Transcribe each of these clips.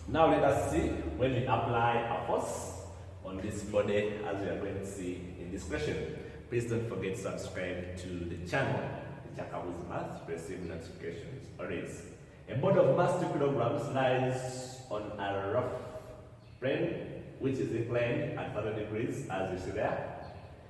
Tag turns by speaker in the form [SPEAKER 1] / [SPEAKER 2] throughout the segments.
[SPEAKER 1] Now let us see when we apply a force on this body, as we are going to see in this question. Please don't forget to subscribe to the channel, Jakabu's Math, to receive notifications always. A body of mass 2 kilograms lies on a rough plane which is inclined at 30 degrees, as you see there,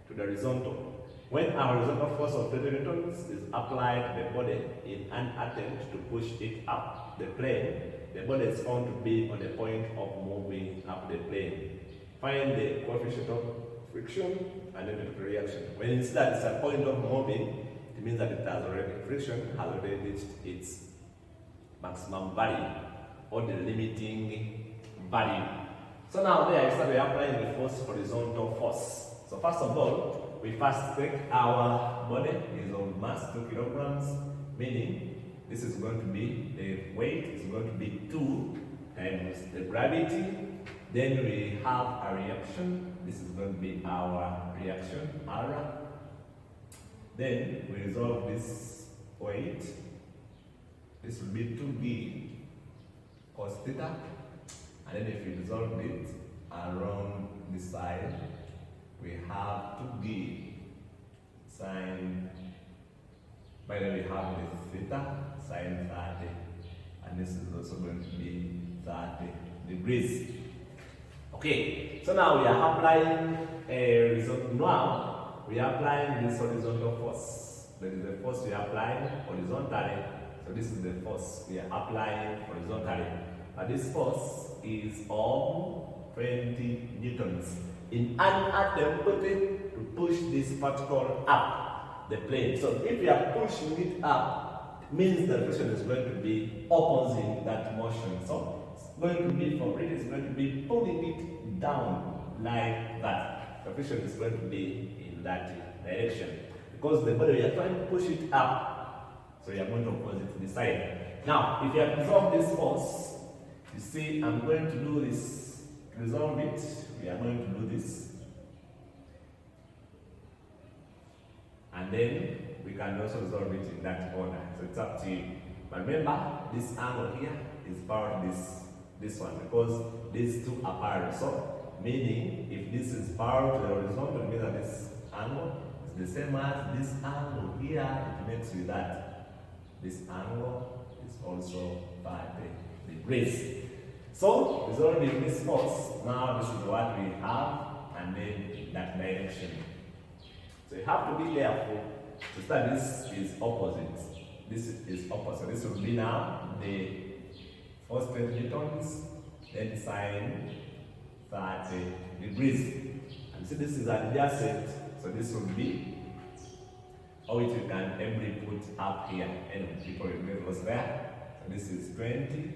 [SPEAKER 1] to the horizontal. When a horizontal force of 20 newtons is applied to the body in an attempt to push it up the plane, the body is found to be on the point of moving up the plane. Find the coefficient of friction and then the reaction. When you see that it's a point of moving, it means that it has already, friction has already reached its maximum value or the limiting value. So now there I started applying the first horizontal force. So first of all, we first take our body is of mass 2 kilograms, meaning this is going to be, the weight is going to be 2 times the gravity. Then we have a reaction. This is going to be our reaction, R. Then we resolve this weight. This will be 2b cos theta. And then if we resolve it around the side, we have 2d sine, by the way, we have the theta sine 30, and this is also going to be 30 degrees. Okay, so now we are applying a result. Now we are applying this horizontal force. That is the force we are applying horizontally. So this is the force we are applying horizontally. And this force is of 20 newtons in an attempt to push this particle up the plane. So if we are pushing it up, it means the friction is going to be opposing that motion. So it's going to be, for it is going to be pulling it down like that. The friction is going to be in that direction. Because the body, we are trying to push it up, so we are going to oppose it to the side. Now, if you have resolved this force, you see, I'm going to do this, resolve it, we are going to do this. And then we can also resolve it in that order. So it's up to you. But remember, this angle here is parallel to this one, because these two are parallel. So, meaning, if this is parallel to the horizontal, it means that this angle is the same as this angle here, it makes with that. This angle is also 30 degrees. So, resolving this force, now this is what we have, and then that direction. So you have to be careful to start. This is opposite. This is opposite. This will be now the first 20 newtons, then sine 30 degrees. And see, this is adjacent, so this will be, or which you can every put up here. Anyway, before it goes there. So this is 20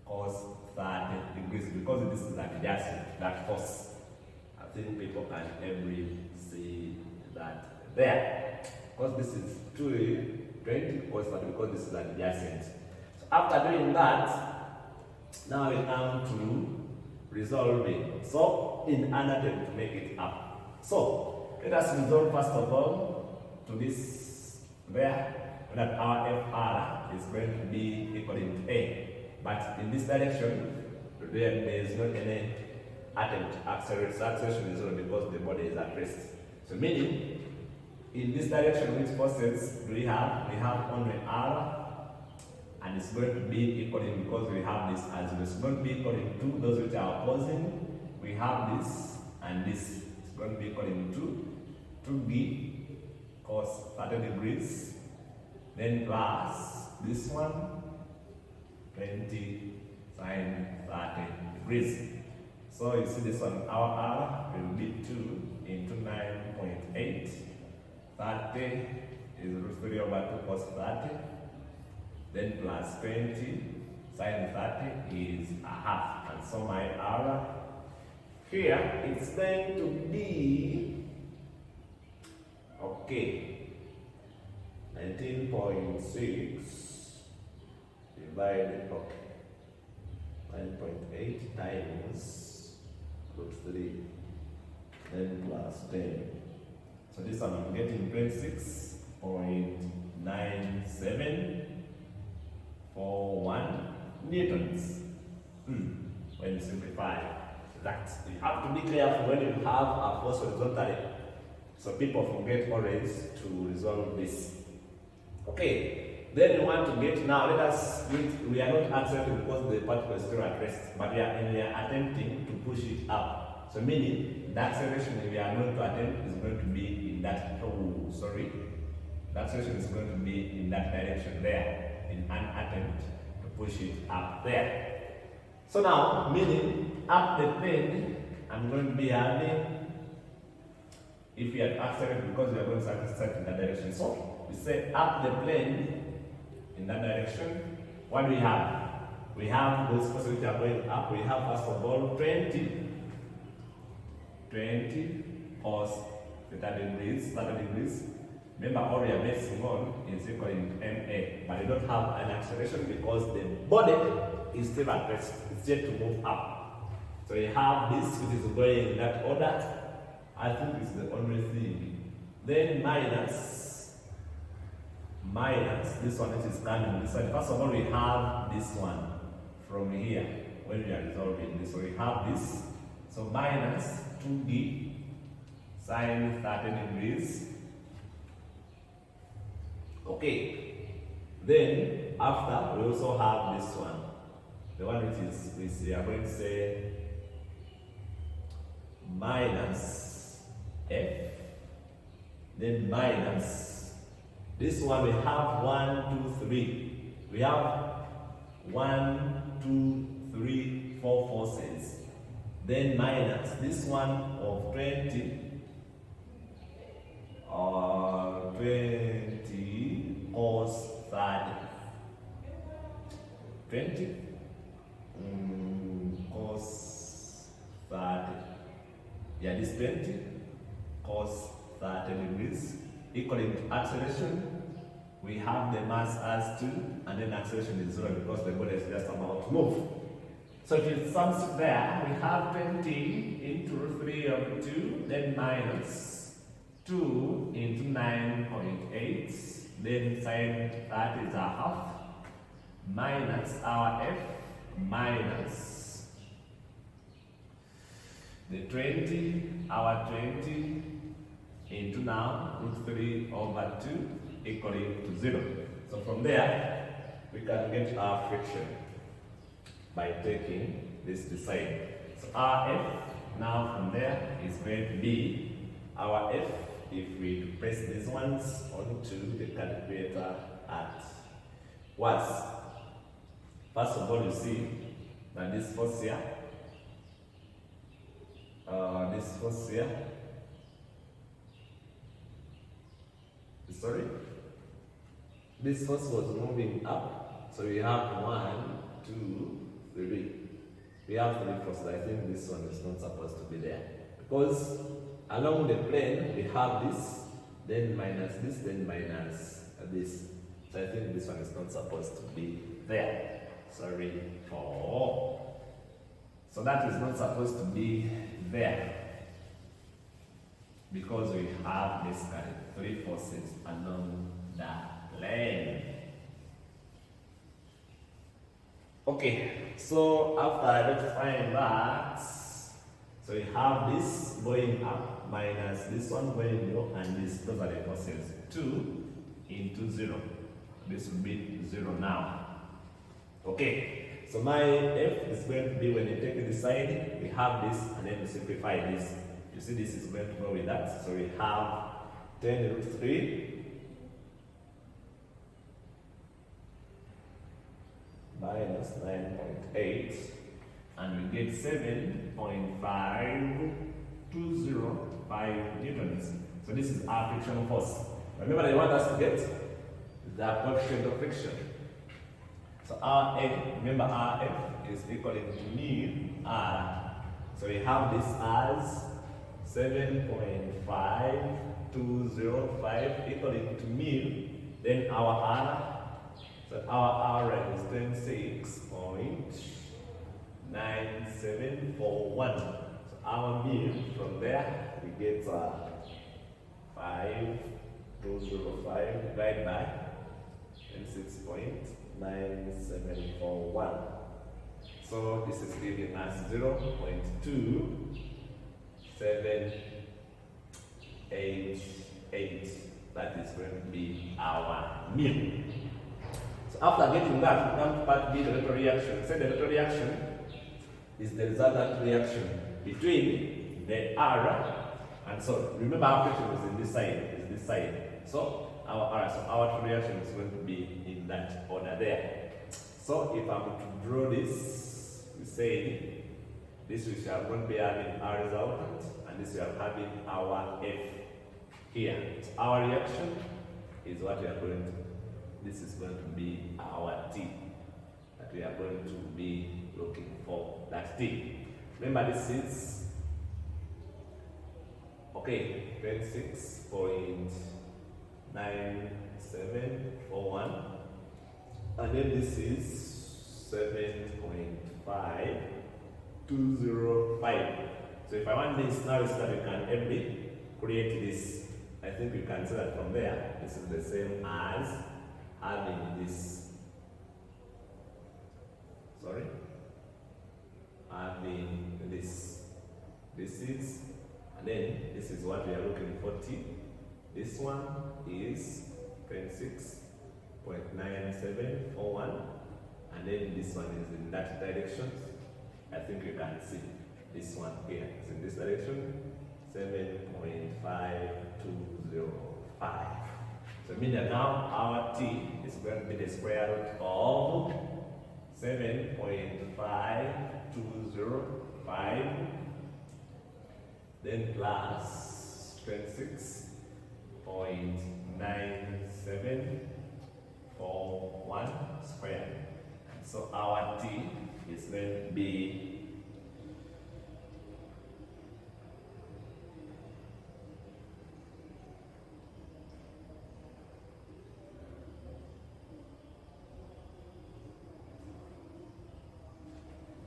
[SPEAKER 1] cos 30 degrees, because this is adjacent, that force. I think people can every see that there. Because this is 20 cos 30, because this is adjacent. So after doing that, now we come to resolving. So in an attempt to make it up. So let us resolve first of all to this there, that our FR is going to be equal to A. But in this direction, there is not any attempt to accelerate. So acceleration is zero because the body is at rest. So meaning, in this direction, which forces do we have? We have only R, and it's going to be equal in, because we have this as it's going to be equal in 2, those which are opposing. We have this, and this is going to be equal in 2b cos 30 degrees, then plus this one, 20 sine 30 degrees. So you see this one, our R will be 2 into 9.8. 30 is root 3 over 2 cos 30. Then plus 20 sine 30 is a half. And so my R here it's going to be, okay, 19.6 divided, okay, 9.8 times root 3, then plus 10. So this one I'm getting 26.9741 newtons. when you simplify that. You have to be careful when you have a force horizontally. So people forget always to resolve this. Okay, then we want to get now, let us, we are not accelerating because the particle is still at rest, but we are attempting to push it up. So meaning, the acceleration we are going to attempt is going to be in that, the acceleration is going to be in that direction there, in an attempt to push it up there. So now, meaning, up the plane, I'm going to be having, if we had accelerated because we are going to start in that direction. So, we say up the plane, in that direction, what do we have? We have those forces which are going up. We have, first of all, 20 cos 30 degrees. Remember, all we are basing on is equal to ma, but we don't have an acceleration because the body is still at rest. It's yet to move up. So we have this which is going in that order. I think it's the only thing. Then minus this one which is coming this one. First of all, we have this one from here when we are resolving this. So we have this. So minus 2d sine 30 degrees. Okay. Then after we also have this one. The one which is we are going to say minus f. Then minus this one. We have 1, 2, 3. We have 1, 2, 3, 4 forces. Then minus this one of 20 cos 30. 20 cos 30. Yeah, this 20 cos 30 degrees equaling to acceleration. We have the mass as 2, and then acceleration is 0 because the body is just about to move. So if it sums there, we have 20 into 3 over 2, then minus 2 into 9.8, then sine 30 is a half, minus our f, minus the 20, our 20 into now root 3 over 2 equaling to 0. So from there, we can get our friction by taking this side. So our f now from there is going to be our f if we press these ones onto the calculator at was. First of all, you see that this force here, this force was moving up, so we have 1, 2, 3. We have 3 forces. I think this one is not supposed to be there because along the plane we have this, then minus this, then minus this. So I think this one is not supposed to be there. Sorry for. So that is not supposed to be there because we have basically 3 forces along the plane. Okay, so after identifying that, so we have this going up minus this one going low, and this, those are the forces. 2 into 0. This will be 0 now. Okay, so my f is going to be, when you take this side, we have this, and then we simplify this. You see, this is going to go with that. So we have 10 root 3 minus 9.8, and we get 7.5205 newtons. So this is our frictional force. Remember, they want us to get the coefficient of friction. So our F, remember our F is equal to mu R. So we have this as 7.5205 equal to mu. Then our R, so our R is 26.9741. So our mu from there we get 5205 divided by 26.9741. So this is giving us 0.2788. That is going to be our mean. So after getting that, we come to part B, the total reaction. Say the total reaction is the resultant reaction between the R and so remember our friction is in this side, So our R, so our total reaction is going to be in that order there. So if I'm to draw this, we say this we shall going to be having our resultant, and this we are having our F here. So our reaction is what we are going to. This is going to be our T that we are going to be looking for. That T. Remember this is 26.9741, and then this is 7.5205. So if I want this now, is that we can every create this. I think we can say that from there. This is the same as having this. Sorry, having this. This is, and then this is what we are looking for T. This one is 26.9741, and then this one is in that direction. I think you can see this one here is in this direction, 7.5205. So meaning that now our T is going to be the square root of 7.5205, then plus 26.9741 squared. So our T is going to be 28.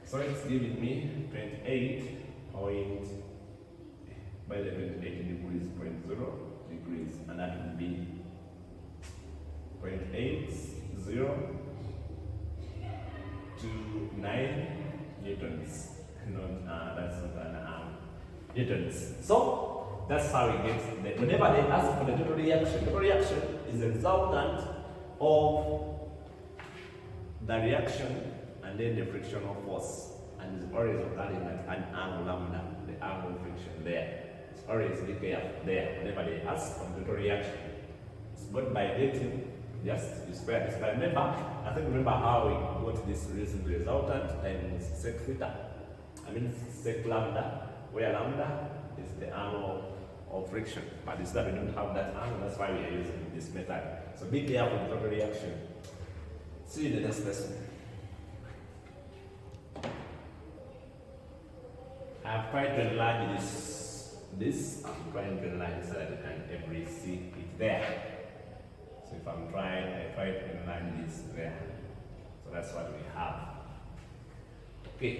[SPEAKER 1] So it's giving me 28 point, by the 28 degrees, 0.0 degrees, and that would be 0.8029 newtons. That's not an newtons. So that's how we get the, whenever they ask for the total reaction is the resultant of the reaction and then the frictional force, and it's always occurring at an angle lambda, the angle of friction there. It's always be careful there whenever they ask for the total reaction. It's got by getting just you square this. But remember how we got this using the resultant and sec theta. I mean sec lambda, where lambda is the angle of friction. But instead we don't have that angle, that's why we are using this method. So be careful with the total reaction. See you in the next lesson. I've tried to enlarge this. I'm trying to enlarge so that you can every see it there. So if I try to enlarge this there. So that's what we have. Okay.